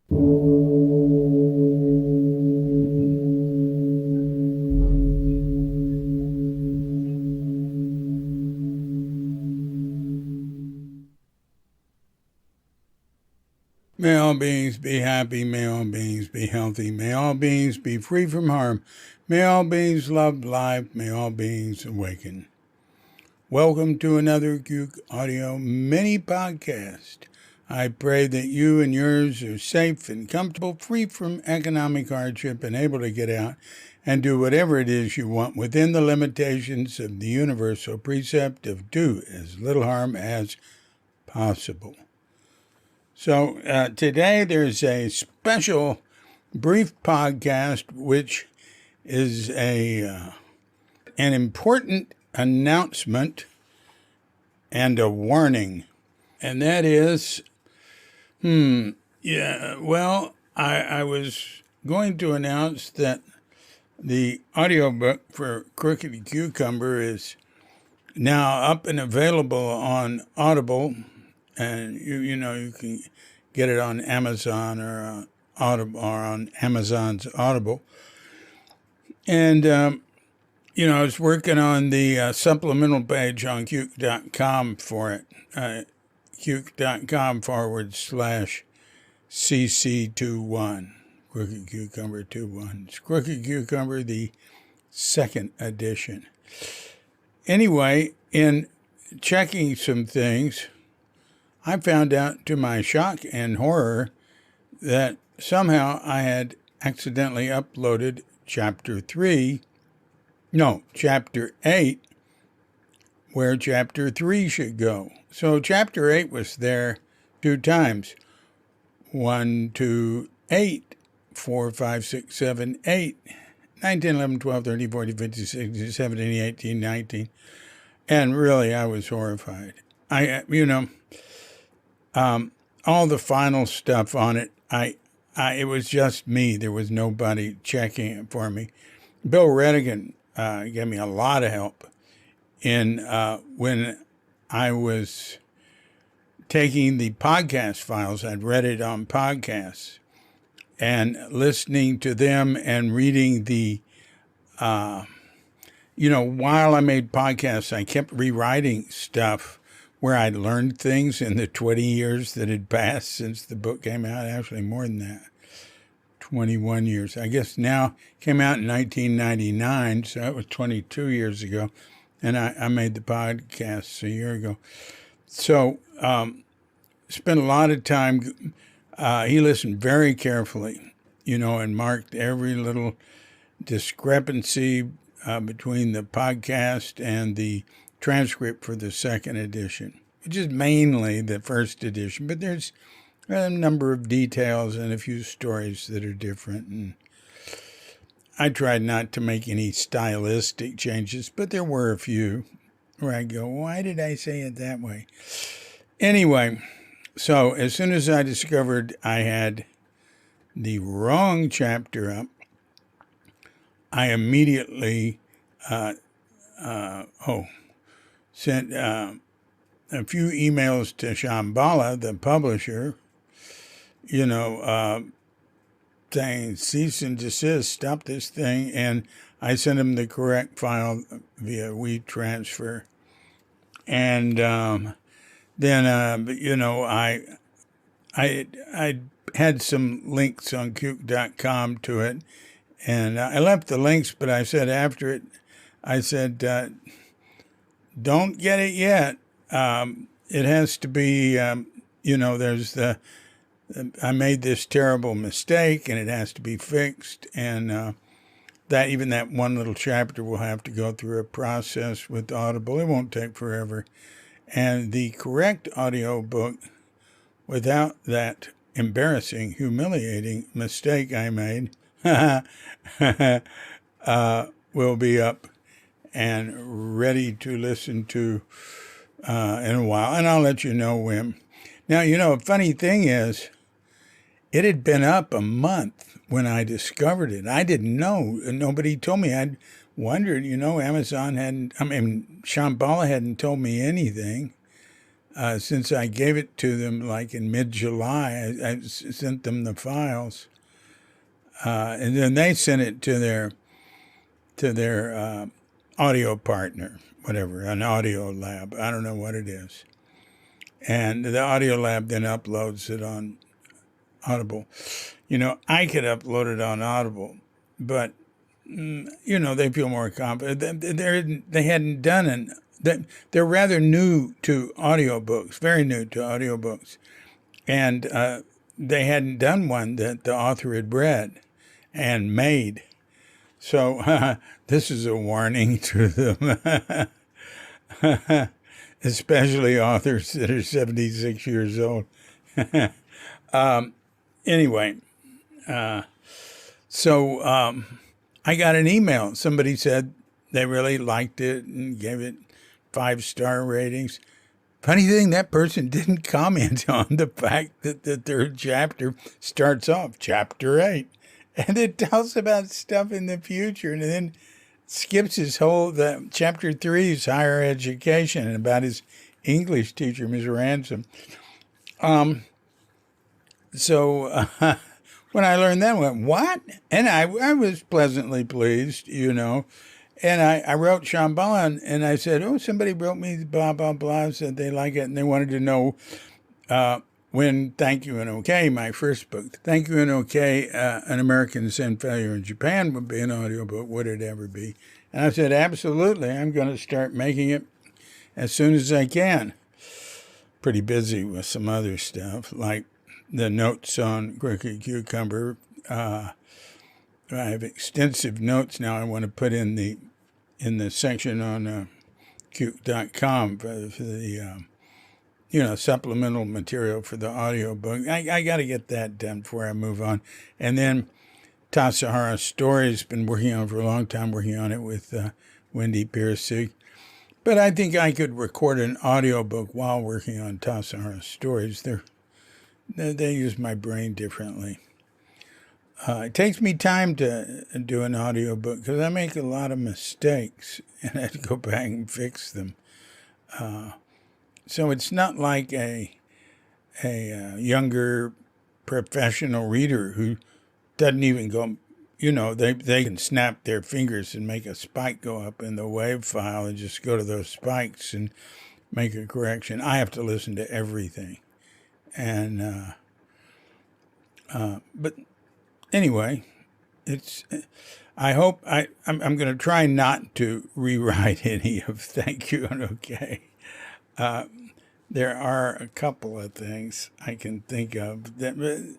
May all beings be happy. May all beings be healthy. May all beings be free from harm. May all beings love life. May all beings awaken. Welcome to another Cuke Audio mini podcast. I pray that you and yours are safe and comfortable, free from economic hardship, and able to get out and do whatever it is you want within the limitations of the universal precept of do as little harm as possible. So today there's a special brief podcast which is an important announcement and a warning. And that is, I was going to announce that the audiobook for Crooked Cucumber is now up and available on Audible. And you can get it on Amazon or Audible or on Amazon's Audible. And I was working on the supplemental page on Cuke.com for it. Cuke.com/CC21. Crooked Cucumber 21. It's Crooked Cucumber, the second edition. Anyway, in checking some things, I found out to my shock and horror that somehow I had accidentally uploaded Chapter 8, where Chapter 3 should go. So Chapter 8 was there 2 times. 1, 2, 8, 4, 5, 6, 7, 8, 9, 10, 11, 12, 13, 14, 15, 16, 17, 18, 19. And really, I was horrified. All the final stuff on it, it was just me. There was nobody checking it for me. Bill Redigan gave me a lot of help in when I was taking the podcast files. I'd read it on podcasts and listening to them and reading the, while I made podcasts, I kept rewriting stuff where I'd learned things in the 20 years that had passed since the book came out. Actually, more than that, 21 years. I guess now came out in 1999, so that was 22 years ago. And I made the podcast a year ago. So spent a lot of time. He listened very carefully, and marked every little discrepancy between the podcast and the transcript for the second edition, which is mainly the first edition, but there's a number of details and a few stories that are different. And I tried not to make any stylistic changes, but there were a few where I go, why did I say it that way? Anyway, so as soon as I discovered I had the wrong chapter up, I immediately sent a few emails to Shambhala, the publisher, saying cease and desist, stop this thing. And I sent him the correct file via WeTransfer. And then, I had some links on Cuke.com to it. And I left the links, but I said after it, I said, don't get it yet. It has to be, I made this terrible mistake and it has to be fixed. And that one little chapter will have to go through a process with Audible. It won't take forever. And the correct audiobook, without that embarrassing, humiliating mistake I made, will be up and ready to listen to in a while. And I'll let you know when. Now, a funny thing is, it had been up a month when I discovered it. I didn't know. Nobody told me. I'd wondered, Shambhala hadn't told me anything. since I gave it to them like in mid-July. I sent them the files, and then they sent it to their audio partner, whatever, an audio lab. I don't know what it is. And the audio lab then uploads it on Audible. I could upload it on Audible, but, they feel more confident. They hadn't done they're rather new to audiobooks, very new to audiobooks. And they hadn't done one that the author had read and made. So this is a warning to them, especially authors that are 76 years old. Anyway, so I got an email. Somebody said they really liked it and gave it 5-star ratings. Funny thing, that person didn't comment on the fact that the third chapter starts off, chapter 8. And it tells about stuff in the future, and then skips chapter 3 is higher education and about his English teacher, Ms. Ransom. So when I learned that, I went, what? And I was pleasantly pleased, And I wrote Shambhala, and I said, somebody wrote me blah, blah, blah, said they like it, and they wanted to know when Thank You and Okay, my first book, Thank You and Okay, An American Sin Failure in Japan would be an audiobook. Would it ever be? And I said, absolutely. I'm going to start making it as soon as I can. Pretty busy with some other stuff, like the notes on Crooked Cucumber. I have extensive notes now I want to put in the section on Cuke.com for the supplemental material for the audiobook. I got to get that done before I move on. And then Tassajara Stories, been working on for a long time, working on it with Wendy Piercy. But I think I could record an audiobook while working on Tassajara Stories. They use my brain differently. It takes me time to do an audiobook because I make a lot of mistakes and I have to go back and fix them. So it's not like a younger professional reader who doesn't even go, they can snap their fingers and make a spike go up in the WAV file and just go to those spikes and make a correction. I have to listen to everything. And, but anyway, I hope I'm going to try not to rewrite any of Thank You and Okay. There are a couple of things I can think of that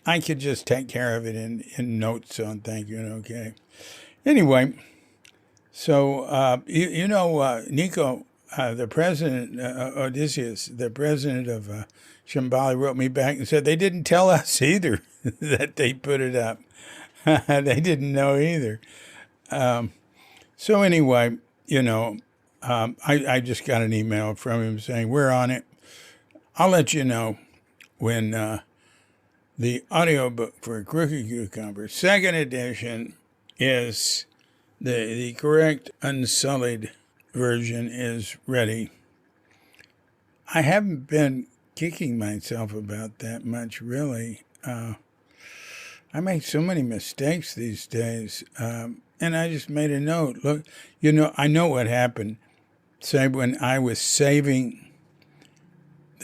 I could just take care of it in notes on Thank You and Okay. Anyway, so, Nico, the president, Odysseus, the president of Shambhala, wrote me back and said they didn't tell us either that they put it up. They didn't know either. So anyway, I just got an email from him saying, we're on it. I'll let you know when the audiobook for Crooked Cucumber, second edition, is the correct unsullied version is ready. I haven't been kicking myself about that much, really. I make so many mistakes these days. And I just made a note. Look, I know what happened. Say when I was saving,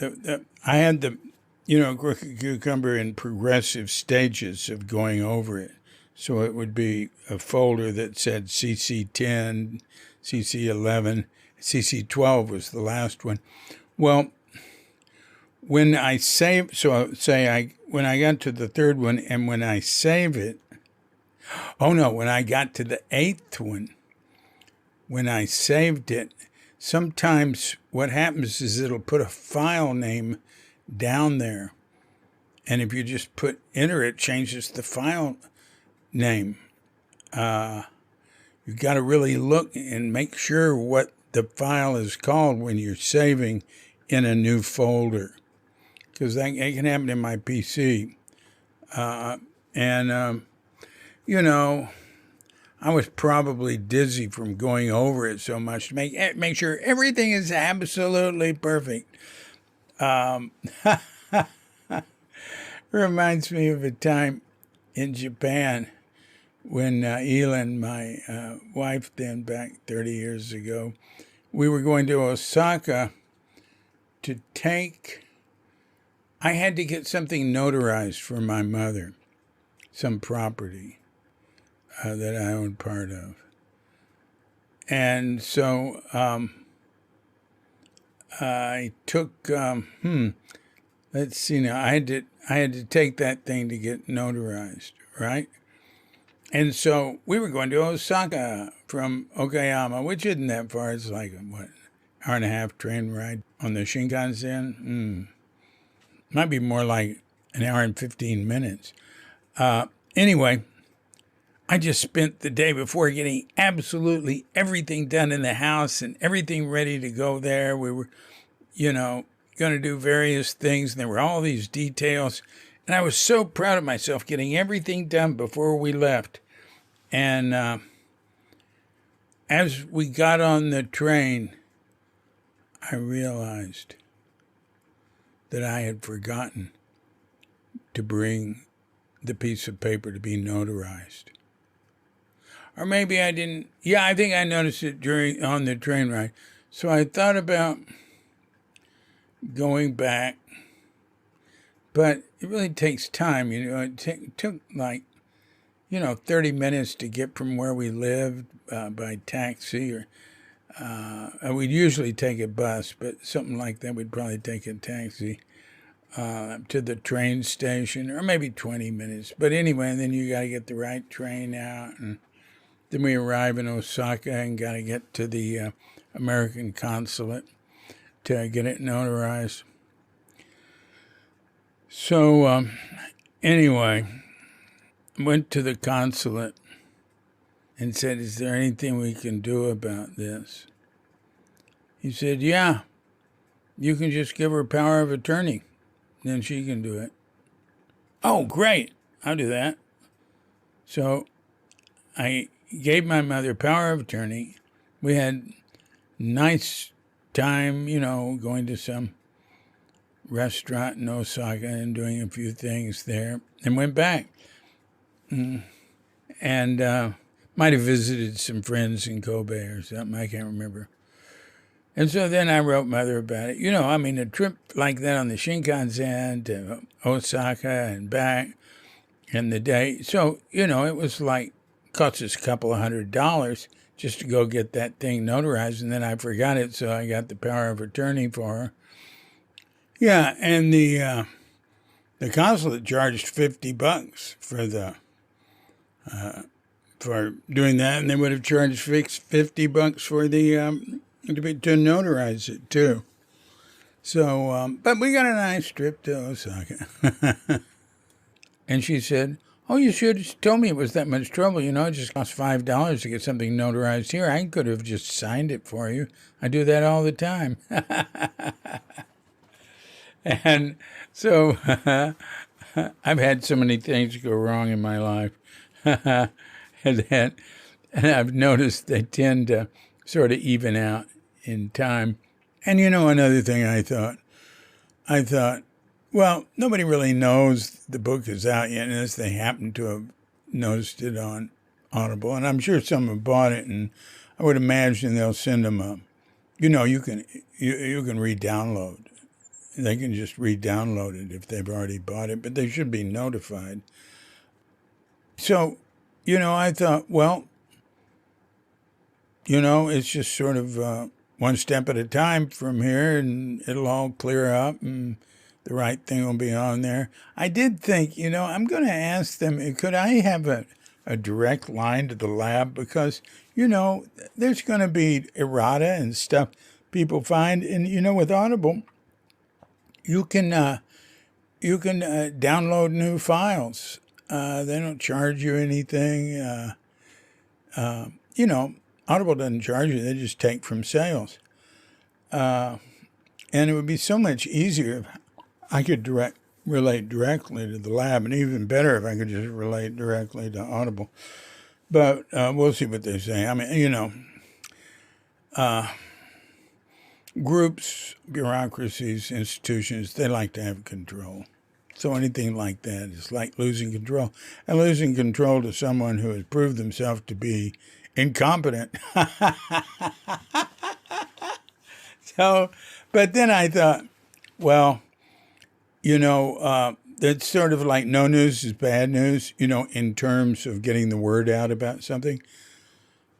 I had the, Crooked Cucumber in progressive stages of going over it. So it would be a folder that said CC10, CC11, CC12 was the last one. Well, when I save, when I got to the third one and when I save it, when I got to the 8th one, when I saved it, sometimes what happens is it'll put a file name down there. And if you just enter it, changes the file name. You've got to really look and make sure what the file is called when you're saving in a new folder. Because that can happen in my PC. I was probably dizzy from going over it so much to make sure everything is absolutely perfect. Reminds me of a time in Japan when Elin, my wife then back 30 years ago, we were going to Osaka to take, I had to get something notarized for my mother, some property that I owned part of. And so I took, let's see now, I had to take that thing to get notarized, right? And so we were going to Osaka from Okayama, which isn't that far. It's like, what, hour and a half train ride on the Shinkansen? Might be more like an hour and 15 minutes. Anyway, I just spent the day before getting absolutely everything done in the house and everything ready to go there. We were, going to do various things, and there were all these details. And I was so proud of myself getting everything done before we left. And as we got on the train, I realized that I had forgotten to bring the piece of paper to be notarized. Or maybe I didn't. Yeah, I think I noticed it on the train ride. So I thought about going back, but it really takes time. It took like 30 minutes to get from where we lived by taxi, or we'd usually take a bus, but something like that, we'd probably take a taxi to the train station, or maybe 20 minutes. But anyway, and then you got to get the right train out, and then we arrive in Osaka and got to get to the American consulate to get it notarized. So anyway, went to the consulate and said, "Is there anything we can do about this?" He said, "Yeah, you can just give her power of attorney, then she can do it." Oh, great, I'll do that. So I gave my mother power of attorney. We had nice time, going to some restaurant in Osaka and doing a few things there, and went back. And might have visited some friends in Kobe or something. I can't remember. And so then I wrote Mother about it. A trip like that on the Shinkansen to Osaka and back in the day. So, it was like, cost us a couple of $100 just to go get that thing notarized. And then I forgot it, so I got the power of attorney for her. Yeah, and the consulate charged $50 for doing that, and they would have charged $50 for the to notarize it too. So, but we got a nice trip to Osaka. And she said, "Oh, you should have told me it was that much trouble. It just cost $5 to get something notarized here. I could have just signed it for you. I do that all the time." And so I've had so many things go wrong in my life. and I've noticed they tend to sort of even out in time. And another thing I thought, well, nobody really knows the book is out yet unless they happen to have noticed it on Audible. And I'm sure some have bought it, and I would imagine they'll send them a, you can re-download. They can just re-download it if they've already bought it, but they should be notified. So, I thought, well, it's just sort of one step at a time from here, and it'll all clear up, and the right thing will be on there. I did think, I'm going to ask them, could I have a direct line to the lab? Because, there's going to be errata and stuff people find. And, with Audible, you can download new files. They don't charge you anything. Audible doesn't charge you. They just take from sales. And it would be so much easier if I could relate directly to the lab, and even better if I could just relate directly to Audible. But we'll see what they say. I mean, groups, bureaucracies, institutions, they like to have control. So anything like that is like losing control. And losing control to someone who has proved themselves to be incompetent. So, but then I thought, well, it's sort of like no news is bad news, in terms of getting the word out about something.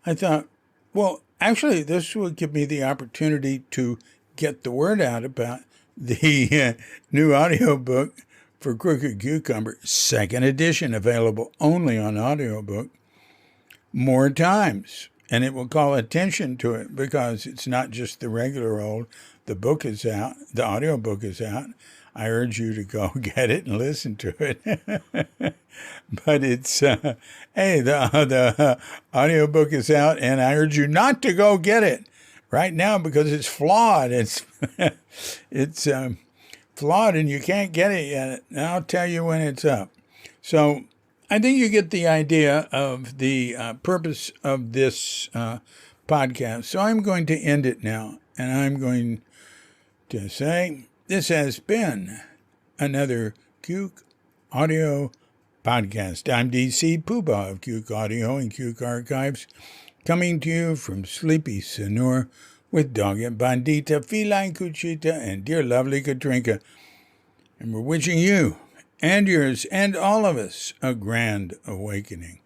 I thought, well, actually, this would give me the opportunity to get the word out about the new audiobook for Crooked Cucumber, second edition, available only on audiobook, more times. And it will call attention to it because it's not just the regular old. The book is out. The audiobook is out. I urge you to go get it and listen to it. But it's, hey, the audiobook is out, and I urge you not to go get it right now because it's flawed. It's flawed, and you can't get it yet. And I'll tell you when it's up. So I think you get the idea of the purpose of this podcast. So I'm going to end it now, and I'm going to say this has been another Cuke Audio podcast. I'm DC Poobah of Cuke Audio and Cuke Archives, coming to you from sleepy Sonora with Dogged Bandita, Feline Cuchita, and dear lovely Katrinka. And we're wishing you and yours and all of us a grand awakening.